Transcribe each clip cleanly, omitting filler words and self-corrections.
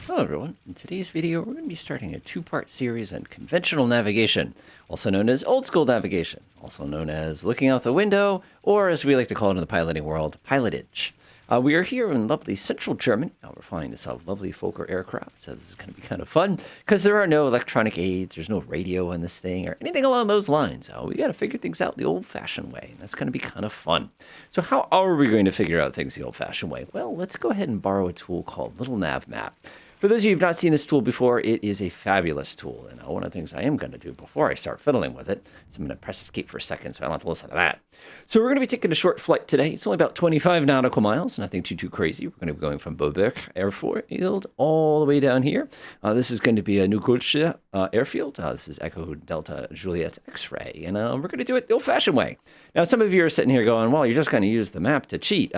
Hello everyone. In today's video, we're going to be starting a two-part series on conventional navigation, also known as old school navigation, also known as looking out the window, or as we like to call it in the piloting world, pilotage. We are here in lovely central Germany. We're flying this lovely Fokker aircraft, so this is going to be kind of fun because there are no electronic aids, there's no radio on this thing, or anything along those lines. We got to figure things out the old-fashioned way, and that's going to be kind of fun. So how are we going to figure out things the old-fashioned way? Well, let's go ahead and borrow a tool called Little Nav Map. For those of you who have not seen this tool before, it is a fabulous tool. And one of the things I am going to do before I start fiddling with it is I'm going to press escape for a second so I don't have to listen to that. So we're going to be taking a short flight today. It's only about 25 nautical miles, nothing too crazy. We're going to be going from Boberg Airfield all the way down here. This is going to be a New Gulch Airfield. This is Echo Delta Juliet X-Ray. And we're going to do it the old-fashioned way. Now, some of you are sitting here going, well, you're just going to use the map to cheat.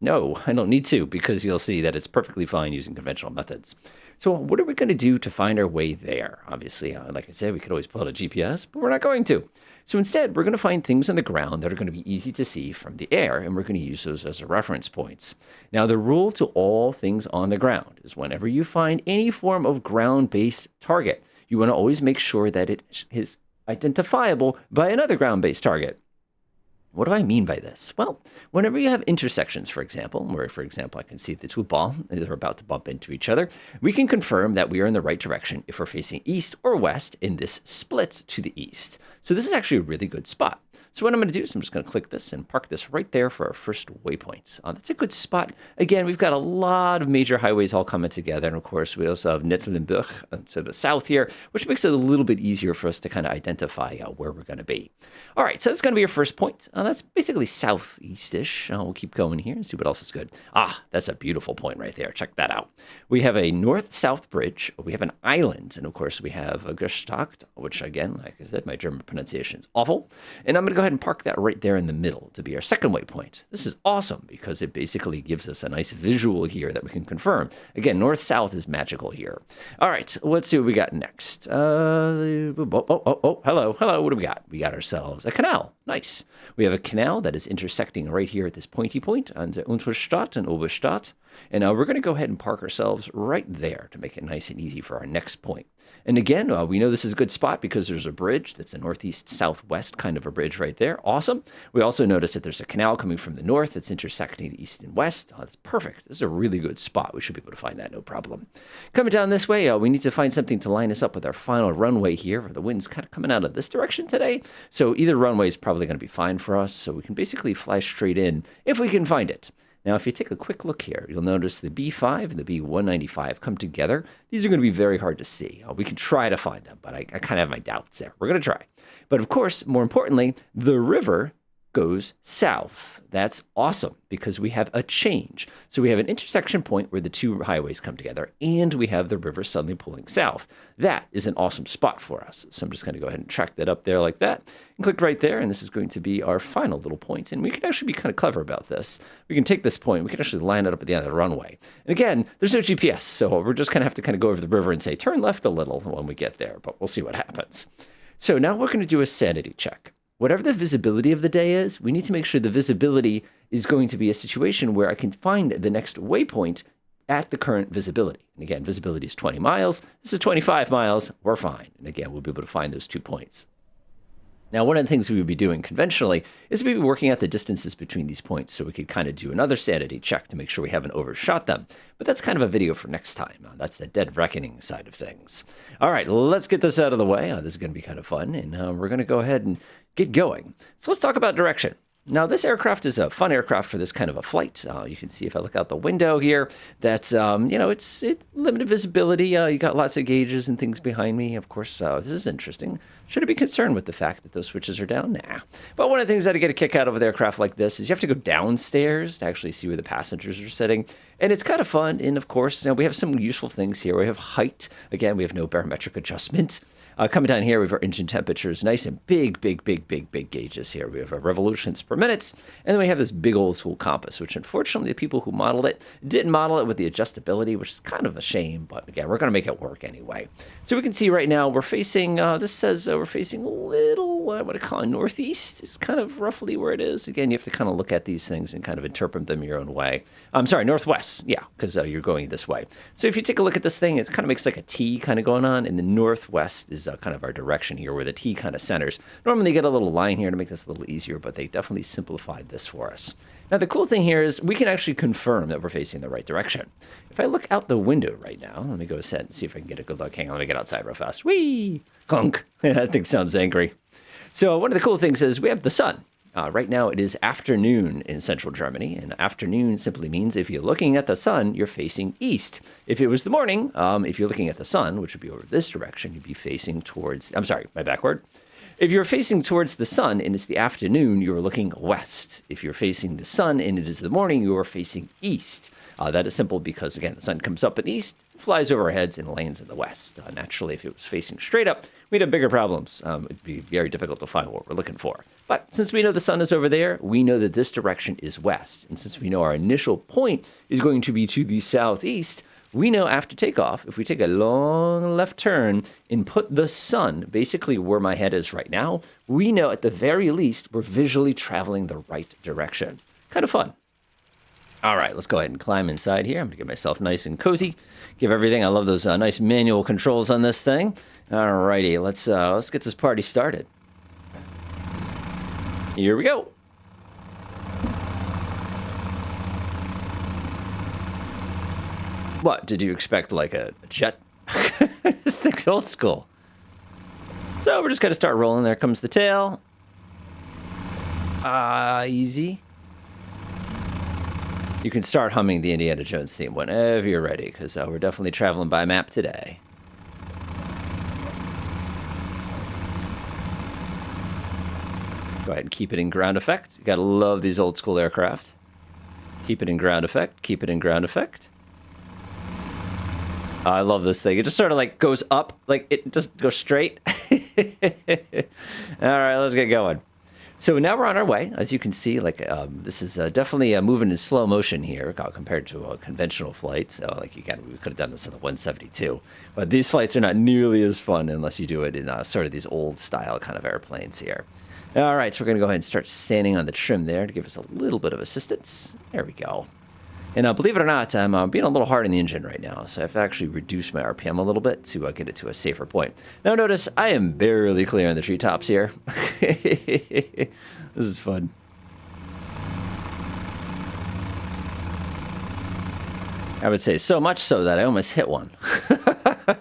No, I don't need to, because you'll see that it's perfectly fine using conventional methods. So what are we going to do to find our way there? Obviously, like I said, we could always pull out a GPS, but we're not going to. So instead, we're going to find things on the ground that are going to be easy to see from the air, and we're going to use those as reference points. Now, the rule to all things on the ground is whenever you find any form of ground-based target, you want to always make sure that it is identifiable by another ground-based target. What do I mean by this? Well, whenever you have intersections, for example, where, for example, I can see the two balls are about to bump into each other, we can confirm that we are in the right direction if we're facing east or west in this split to the east. So this is actually a really good spot. So what I'm going to do is I'm just going to click this and park this right there for our first waypoint. That's a good spot. Again, we've got a lot of major highways all coming together. And of course, we also have Nettelenburg to the south here, which makes it a little bit easier for us to kind of identify where we're going to be. All right, so that's going to be your first point. That's basically southeast-ish. We'll keep going here and see what else is good. That's a beautiful point right there. Check that out. We have a north-south bridge. We have an island. And of course, we have a Gestacht, which again, like I said, my German pronunciation is awful. And I'm going to go ahead and park that right there in the middle to be our second waypoint. This is awesome because it basically gives us a nice visual here that we can confirm. Again, north-south is magical here. All right, let's see what we got next. Hello. What do we got? We got ourselves a canal. Nice. We have a canal that is intersecting right here at this pointy point on the Unterstadt and Oberstadt. And we're going to go ahead and park ourselves right there to make it nice and easy for our next point. And again, we know this is a good spot because there's a bridge that's a northeast-southwest kind of a bridge right there. Awesome. We also notice that there's a canal coming from the north that's intersecting the east and west. That's perfect. This is a really good spot. We should be able to find that, no problem. Coming down this way, we need to find something to line us up with our final runway here. The wind's kind of coming out of this direction today. So either runway is probably going to be fine for us. So we can basically fly straight in if we can find it. Now, if you take a quick look here, you'll notice the B5 and the B195 come together. These are going to be very hard to see. We can try to find them, but I kind of have my doubts there. We're going to try. But of course, more importantly, the river goes south. That's awesome because we have a change. So we have an intersection point where the two highways come together and we have the river suddenly pulling south. That is an awesome spot for us. So I'm just going to go ahead and track that up there like that and click right there. And this is going to be our final little point. And we can actually be kind of clever about this. We can take this point. We can actually line it up at the end of the runway. And again, there's no GPS. So we're just going to have to kind of go over the river and say, turn left a little when we get there, but we'll see what happens. So now we're going to do a sanity check. Whatever the visibility of the day is, we need to make sure the visibility is going to be a situation where I can find the next waypoint at the current visibility. And again, visibility is 20 miles. This is 25 miles. We're fine. And again, we'll be able to find those 2 points. Now, one of the things we would be doing conventionally is we'd be working out the distances between these points so we could kind of do another sanity check to make sure we haven't overshot them. But that's kind of a video for next time. That's the dead reckoning side of things. All right, let's get this out of the way. This is going to be kind of fun, and we're going to go ahead and get going. So let's talk about direction. Now, this aircraft is a fun aircraft for this kind of a flight. You can see if I look out the window here that, it's limited visibility. You got lots of gauges and things behind me. Of course, this is interesting. Should I be concerned with the fact that those switches are down? Nah. But one of the things that I get a kick out of an aircraft like this is you have to go downstairs to actually see where the passengers are sitting. And it's kind of fun. And of course, we have some useful things here. We have height. Again, we have no barometric adjustment. Coming down here, we have our engine temperatures, nice and big gauges here. We have our revolutions per minute, and then we have this big old school compass, which unfortunately the people who modeled it didn't model it with the adjustability, which is kind of a shame, but again, we're going to make it work anyway. So we can see right now we're facing, this says we're facing a little what I want to call northeast is kind of roughly where it is. Again, you have to kind of look at these things and kind of interpret them your own way. I'm sorry, northwest. Yeah, because you're going this way. So if you take a look at this thing, it kind of makes like a T kind of going on. And the northwest is kind of our direction here where the T kind of centers. Normally you get a little line here to make this a little easier, but they definitely simplified this for us. Now, the cool thing here is we can actually confirm that we're facing the right direction. If I look out the window right now, let me go ahead and see if I can get a good look. Hang on, let me get outside real fast. Whee! Clunk. That thing sounds angry. So one of the cool things is we have the sun. Right now it is afternoon in central Germany, and afternoon simply means if you're looking at the sun, you're facing east. If it was the morning, if you're looking at the sun, which would be over this direction, you'd be facing towards, I'm sorry, my backward. If you're facing towards the sun and it's the afternoon, you're looking west. If you're facing the sun and it is the morning, you are facing east. That is simple because, again, the sun comes up in the east, flies over our heads, and lands in the west. Naturally, if it was facing straight up, we'd have bigger problems. It'd be very difficult to find what we're looking for. But since we know the sun is over there, we know that this direction is west. And since we know our initial point is going to be to the southeast, we know after takeoff, if we take a long left turn and put the sun basically where my head is right now, we know at the very least we're visually traveling the right direction. Kind of fun. All right, let's go ahead and climb inside here. I'm going to get myself nice and cozy. Give everything. I love those nice manual controls on this thing. All righty, let's get this party started. Here we go. What, did you expect like a jet? This thing's old school. So we're just going to start rolling. There comes the tail. Easy. You can start humming the Indiana Jones theme whenever you're ready, because we're definitely traveling by map today. Go ahead and keep it in ground effect. You gotta love these old school aircraft. Keep it in ground effect. Keep it in ground effect. I love this thing. It just sort of like goes up, like it just goes straight. All right, let's get going. So now we're on our way. As you can see, like this is definitely moving in slow motion here compared to a conventional flight. So like we could have done this on the 172, but these flights are not nearly as fun unless you do it in sort of these old style kind of airplanes here. All right, so we're going to go ahead and start standing on the trim there to give us a little bit of assistance. There we go. And believe it or not, I'm being a little hard on the engine right now, so I have to actually reduce my RPM a little bit to get it to a safer point. Now notice, I am barely clear on the treetops here. This is fun. I would say so much so that I almost hit one. All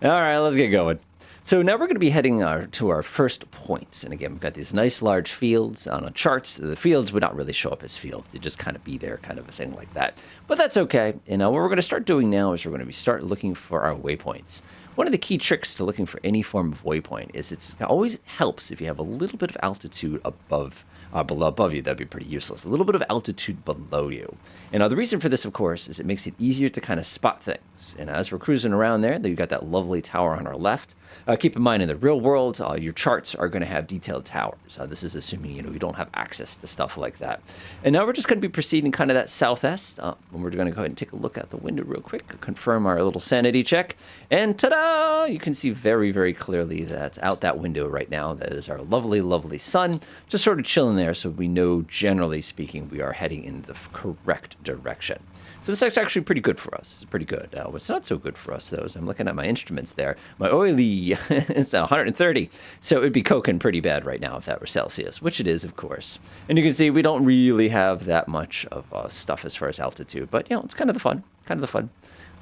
right, let's get going. So now we're going to be heading to our first point. And again, we've got these nice large fields on our charts. The fields would not really show up as fields. They just kind of be there, kind of a thing like that. But that's okay. And what we're going to start doing now is we're going to start looking for our waypoints. One of the key tricks to looking for any form of waypoint is it always helps if you have a little bit of altitude above you. That'd be pretty useless. A little bit of altitude below you. And the reason for this, of course, is it makes it easier to kind of spot things. And as we're cruising around there, you've got that lovely tower on our left. Keep in mind, in the real world, your charts are going to have detailed towers. This is assuming you don't have access to stuff like that. And now we're just going to be proceeding kind of that southeast. And we're going to go ahead and take a look at the window real quick, confirm our little sanity check. And ta-da! You can see very, very clearly that out that window right now, that is our lovely, lovely sun, just sort of chilling there, so we know, generally speaking, we are heading in the correct direction. So this is actually pretty good for us. It's pretty good. What's not so good for us, though, is I'm looking at my instruments there. My oily is 130, so it'd be coking pretty bad right now if that were Celsius, which it is, of course. And you can see we don't really have that much of stuff as far as altitude, but, it's kind of the fun,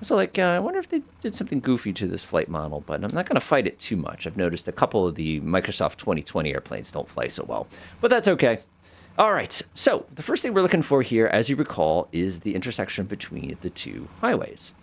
So, I wonder if they did something goofy to this flight model, but I'm not going to fight it too much. I've noticed a couple of the Microsoft 2020 airplanes don't fly so well, but that's okay. All right, so the first thing we're looking for here, as you recall, is the intersection between the two highways.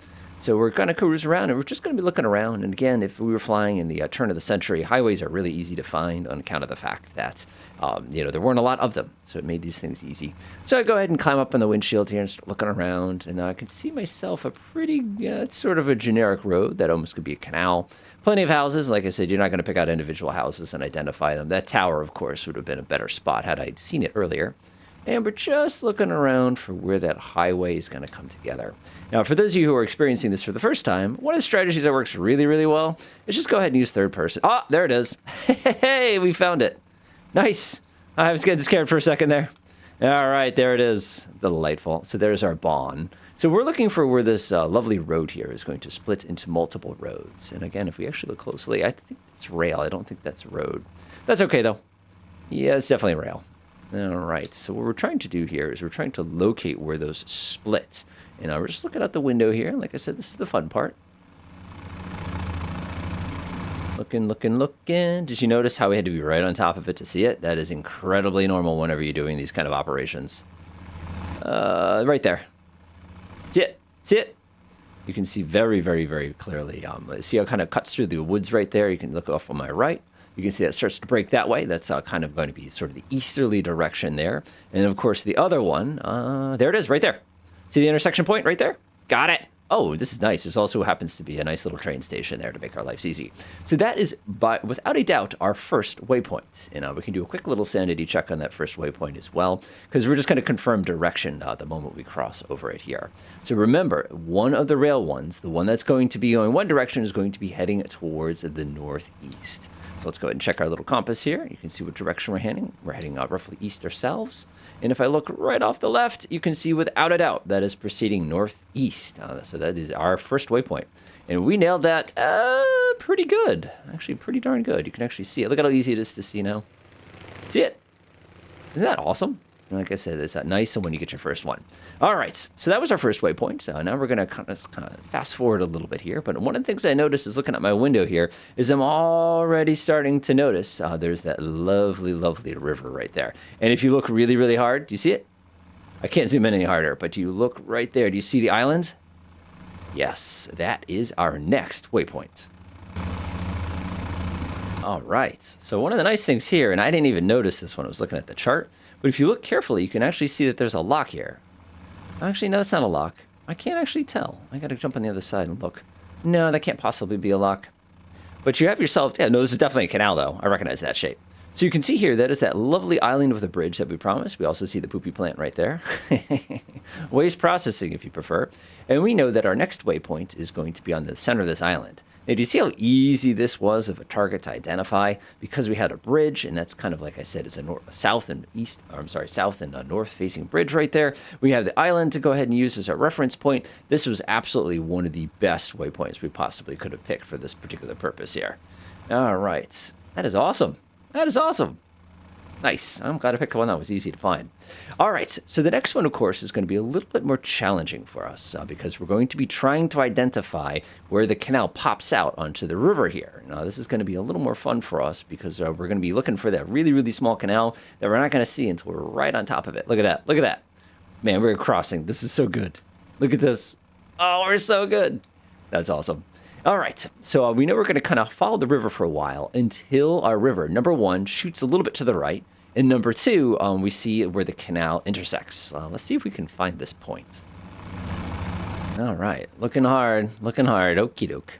So we're going to cruise around, and we're just going to be looking around. And again, if we were flying in the turn of the century, highways are really easy to find on account of the fact that, there weren't a lot of them. So it made these things easy. So I go ahead and climb up on the windshield here and start looking around. And I can see myself a pretty, it's sort of a generic road that almost could be a canal. Plenty of houses. Like I said, you're not going to pick out individual houses and identify them. That tower, of course, would have been a better spot had I seen it earlier. And we're just looking around for where that highway is going to come together. Now, for those of you who are experiencing this for the first time, one of the strategies that works really, really well is just go ahead and use third person. Ah, there it is. Hey, we found it. Nice. I was getting scared for a second there. All right, there it is. Delightful. So there's our Bon. So we're looking for where this lovely road here is going to split into multiple roads. And again, if we actually look closely, I think it's rail. I don't think that's a road. That's okay, though. Yeah, it's definitely rail. All right, so what we're trying to do here is we're trying to locate where those split. And we're just looking out the window here. Like I said, this is the fun part. Looking. Did you notice how we had to be right on top of it to see it? That is incredibly normal whenever you're doing these kind of operations. Right there. See it? See it? You can see very, very, very clearly. See how it kind of cuts through the woods right there? You can look off on my right. You can see that starts to break that way. That's kind of going to be sort of the easterly direction there. And of course, the other one, there it is, right there. See the intersection point right there? Got it. Oh, this is nice. This also happens to be a nice little train station there to make our lives easy. So that is, without a doubt, our first waypoint. And we can do a quick little sanity check on that first waypoint as well, because we're just going to confirm direction the moment we cross over it here. So remember, one of the rail ones, the one that's going to be going one direction, is going to be heading towards the northeast. So let's go ahead and check our little compass here. You can see what direction we're heading. We're heading roughly east ourselves. And if I look right off the left, you can see without a doubt that is proceeding northeast. So that is our first waypoint. And we nailed that pretty good. Actually, pretty darn good. You can actually see it. Look at how easy it is to see now. See it? Isn't that awesome? And like I said, it's nice when you get your first one. All right, so that was our first waypoint. So now we're going to kind of fast forward a little bit here. But one of the things I noticed is looking at my window here is I'm already starting to notice there's that lovely, lovely river right there. And if you look really, really hard, do you see it? I can't zoom in any harder, but do you look right there? Do you see the island? Yes, that is our next waypoint. All right, so one of the nice things here, and I didn't even notice this when I was looking at the chart, but if you look carefully, you can actually see that there's a lock here. Actually, no, that's not a lock. I can't actually tell. I got to jump on the other side and look. No, that can't possibly be a lock. But you have yourself... Yeah, no, this is definitely a canal, though. I recognize that shape. So you can see here, that is that lovely island with a bridge that we promised. We also see the poopy plant right there. Waste processing, if you prefer. And we know that our next waypoint is going to be on the center of this island. Now, do you see how easy this was of a target to identify? Because we had a bridge, and that's kind of, like I said, it's a south and north-facing bridge right there. We have the island to go ahead and use as our reference point. This was absolutely one of the best waypoints we possibly could have picked for this particular purpose here. All right. That is awesome. That is awesome. Nice. I'm glad I picked one that was easy to find. All right. So the next one, of course, is going to be a little bit more challenging for us because we're going to be trying to identify where the canal pops out onto the river here. Now, this is going to be a little more fun for us because we're going to be looking for that really, really small canal that we're not going to see until we're right on top of it. Look at that. Look at that. Man, we're crossing. This is so good. Look at this. Oh, we're so good. That's awesome. All right, so we know we're going to kind of follow the river for a while until our river, number one, shoots a little bit to the right, and number two, we see where the canal intersects. Let's see if we can find this point. All right, looking hard, okie doke.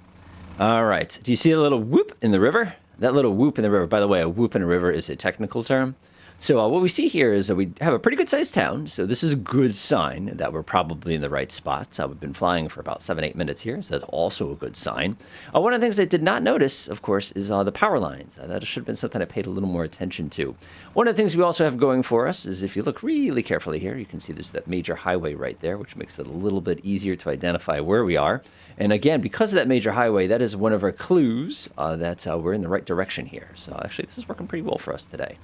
All right, do you see a little whoop in the river? That little whoop in the river, by the way, a whoop in a river is a technical term. So what we see here is that we have a pretty good-sized town, so this is a good sign that we're probably in the right spot. We've been flying for about 7-8 minutes here, so that's also a good sign. One of the things I did not notice, of course, is the power lines. That should have been something I paid a little more attention to. One of the things we also have going for us is if you look really carefully here, you can see there's that major highway right there, which makes it a little bit easier to identify where we are. And again, because of that major highway, that is one of our clues that we're in the right direction here. So actually, this is working pretty well for us today.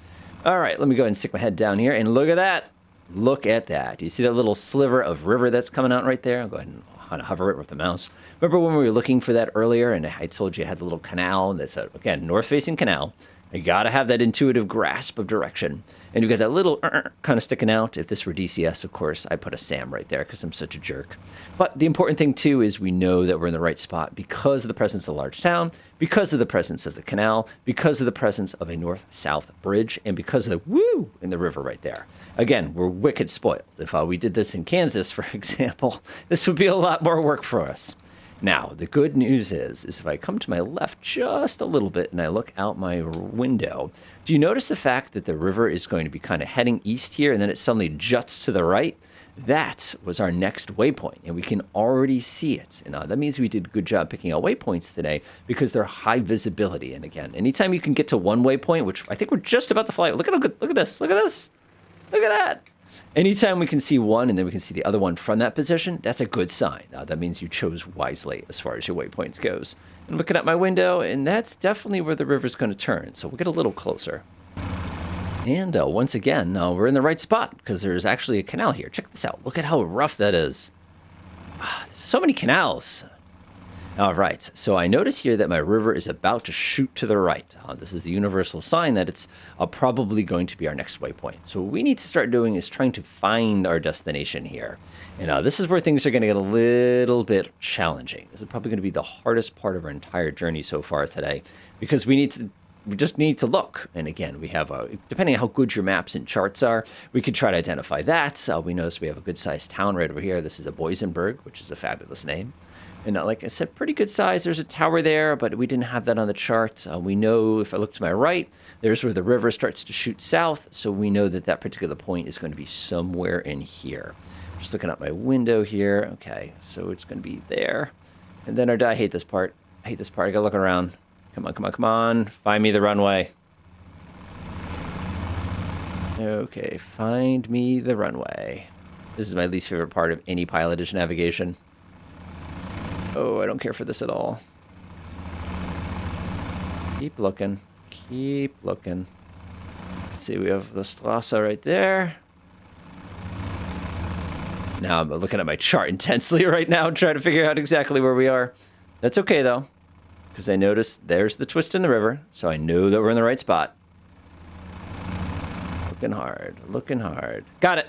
All right, let me go ahead and stick my head down here, and look at that. Look at that. Do you see that little sliver of river that's coming out right there? I'll go ahead and kind of hover it with the mouse. Remember when we were looking for that earlier, and I told you I had the little canal, and that's, again, north-facing canal. You got to have that intuitive grasp of direction. And you got that little kind of sticking out. If this were DCS, of course, I put a Sam right there because I'm such a jerk. But the important thing, too, is we know that we're in the right spot because of the presence of a large town, because of the presence of the canal, because of the presence of a north-south bridge, and because of the woo in the river right there. Again, we're wicked spoiled. If we did this in Kansas, for example, this would be a lot more work for us. Now, the good news is if I come to my left just a little bit and I look out my window, do you notice the fact that the river is going to be kind of heading east here and then it suddenly juts to the right? That was our next waypoint, and we can already see it. And that means we did a good job picking out waypoints today because they're high visibility. And again, anytime you can get to one waypoint, which I think we're just about to fly, look at this, look at this, look at that. Anytime we can see one and then we can see the other one from that position, that's a good sign. That means you chose wisely as far as your waypoints goes. And looking at my window, and that's definitely where the river's going to turn. So we'll get a little closer. And once again, we're in the right spot because there's actually a canal here. Check this out. Look at how rough that is. There's so many canals. All right, so I notice here that my river is about to shoot to the right. This is the universal sign that it's probably going to be our next waypoint. So what we need to start doing is trying to find our destination here. And this is where things are going to get a little bit challenging. This is probably going to be the hardest part of our entire journey so far today because we just need to look. And again, we have, depending on how good your maps and charts are, we could try to identify that. We notice we have a good-sized town right over here. This is a Boysenberg, which is a fabulous name. And like I said, pretty good size. There's a tower there, but we didn't have that on the chart. We know if I look to my right, there's where the river starts to shoot south. So we know that that particular point is going to be somewhere in here. Just looking out my window here. Okay, so it's going to be there. And then I hate this part. I hate this part. I got to look around. Come on, come on, come on. Find me the runway. Okay, find me the runway. This is my least favorite part of any pilotage navigation. Oh, I don't care for this at all. Keep looking. Keep looking. Let's see, we have the Strasse right there. Now I'm looking at my chart intensely right now, trying to figure out exactly where we are. That's okay, though, because I noticed there's the twist in the river, so I know that we're in the right spot. Looking hard, looking hard. Got it.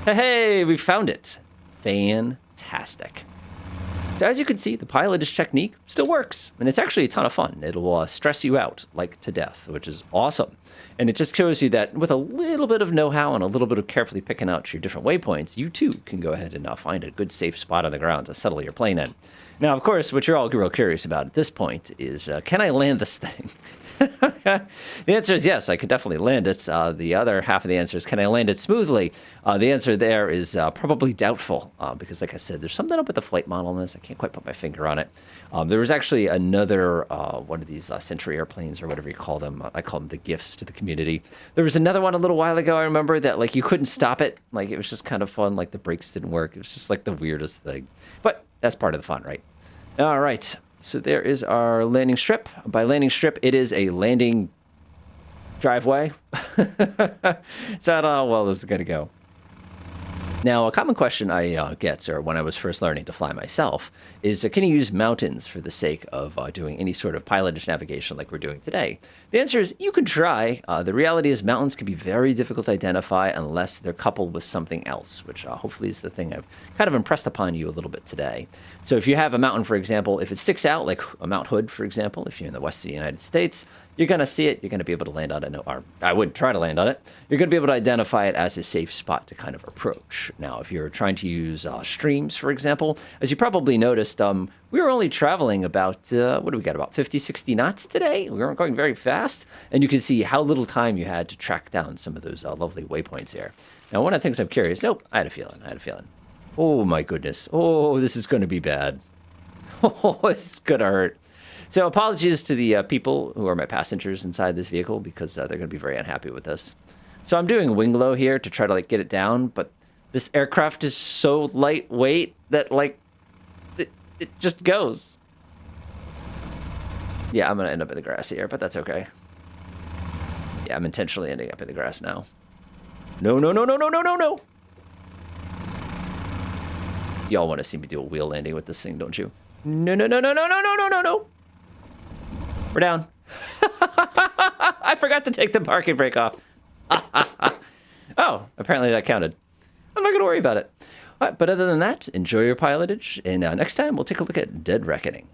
Hey, we found it. Fantastic. So as you can see, the pilotage technique still works, and it's actually a ton of fun. It'll stress you out like to death, which is awesome. And it just shows you that with a little bit of know-how and a little bit of carefully picking out your different waypoints, you too can go ahead and find a good safe spot on the ground to settle your plane in. Now, of course, what you're all real curious about at this point is, can I land this thing? The answer is yes, I could definitely land it. The other half of the answer is, can I land it smoothly? The answer there is probably doubtful because, like I said, there's something up with the flight model in this. I can't quite put my finger on it. There was actually another one of these Century airplanes or whatever you call them. I call them the gifts to the community. There was another one a little while ago, I remember, that like you couldn't stop it. Like it was just kind of fun. Like the brakes didn't work. It was just like the weirdest thing. But that's part of the fun, right? All right. So there is our landing strip. By landing strip, it is a landing driveway. So how well this is going to go. Now, a common question I get, or when I was first learning to fly myself, is can you use mountains for the sake of doing any sort of pilotage navigation like we're doing today? The answer is you can try. The reality is mountains can be very difficult to identify unless they're coupled with something else, which hopefully is the thing I've kind of impressed upon you a little bit today. So if you have a mountain, for example, if it sticks out, like a Mount Hood, for example, if you're in the western United States, you're going to see it. You're going to be able to land on it. Or I would try to land on it. You're going to be able to identify it as a safe spot to kind of approach. Now, if you're trying to use streams, for example, as you probably noticed, we were only traveling about, what do we got, about 50, 60 knots today? We weren't going very fast. And you can see how little time you had to track down some of those lovely waypoints here. Now, one of the things I'm curious, nope, I had a feeling. Oh, my goodness. Oh, this is going to be bad. Oh, this is going to hurt. So apologies to the people who are my passengers inside this vehicle because they're going to be very unhappy with this. So I'm doing wing low here to try to like get it down, but this aircraft is so lightweight that like it just goes. Yeah, I'm going to end up in the grass here, but that's okay. Yeah, I'm intentionally ending up in the grass now. No, no, no, no, no, no, no, no. Y'all want to see me do a wheel landing with this thing, don't you? No, no, no, no, no, no, no, no, no, no. We're down. I forgot to take the parking brake off. Oh, apparently that counted. I'm not going to worry about it. All right, but other than that, enjoy your pilotage. And next time, we'll take a look at Dead Reckoning.